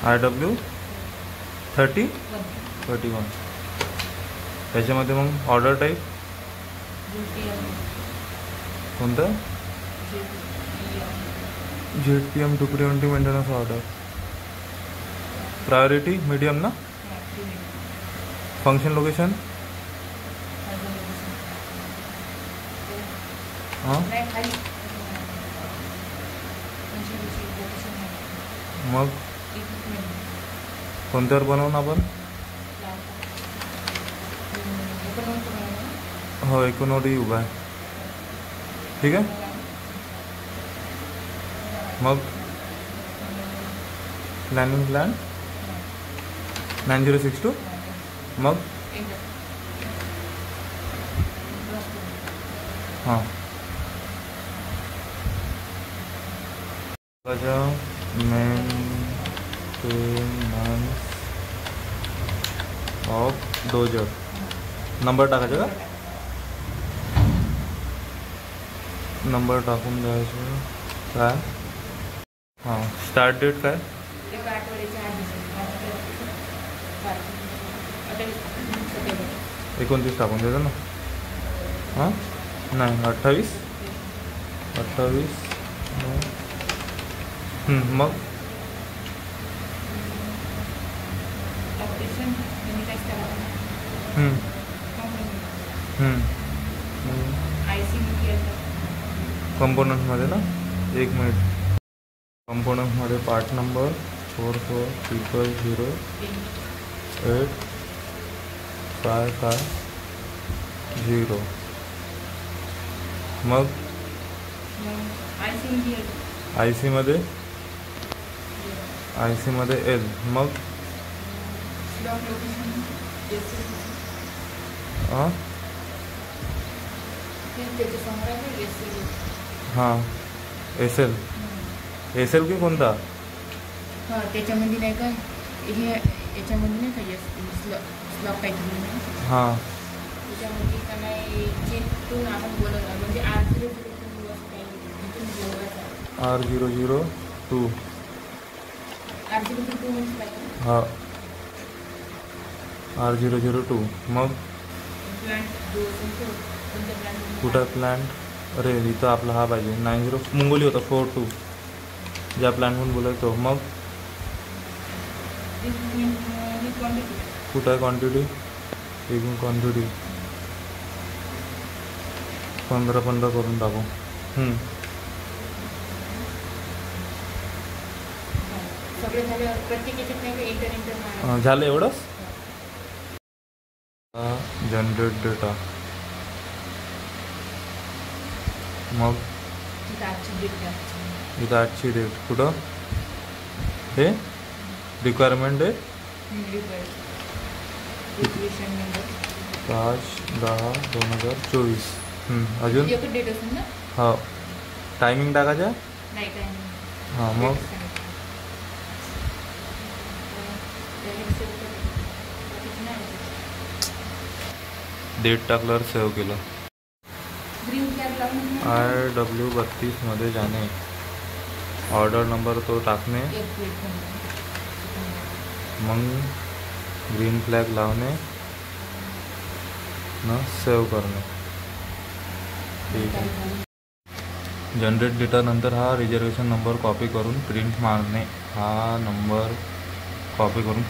IW3031. त्याच्यामध्ये मग order type कोणतं? ZPM two preventive maintenance order. Priority medium ना. फंक्शन लोकेशन हां मग कोणत्यावर बनवून आपण? हो एकोणवडी उभा आहे. ठीक आहे. मग प्लॅनिंग प्लॅन 9062. मग हां मेंटेनन्स ऑफ डोजर. नंबर टाकायचा का? नंबर टाकून द्यायचं काय? हां स्टार्ट डेट काय? 29 टाकून द्यायचं ना. हां नाही 28. मग कंपोनंट्समध्ये ना. 1 मिनिट. कंपोनंट्समध्ये part number 4400085550. मग आय सी मध्ये एल. मग हां एस एल की कोणता? त्याच्यामध्ये नाही का हे याच्यामध्ये नाही का स्लॉक काहीतरी. हां त्याच्यामध्ये का नाही जिथून आपण बोलत म्हणजे R002. हां R002. मग कुठं प्लॅन्ट? अरे इथं आपला हा पाहिजे 90 मुंगोली होता 42 ज्या प्लॅनमधून बोलायचो. मग कुठं आहे क्वांटिटी? एकूण क्वांटिटी 15 करून टाकू. झालं एवढंच. Generate data. मग इथं आजची डेट कुठं? हे रिक्वायरमेंट डेट 5/10/2024. अजून हो टायमिंग टाकायचा. हां मग डेट टाकल्यावर सेव्ह केलं. IW32 मध्ये जाणे. ऑर्डर नंबर तो टाकणे. मग ग्रीन फ्लॅग लावणे न सेव्ह करणे. ठीक आहे. जनरेट डेटा नंतर हा रिझर्वेशन नंबर कॉपी करून प्रिंट मारणे. हा नंबर कॉपी करून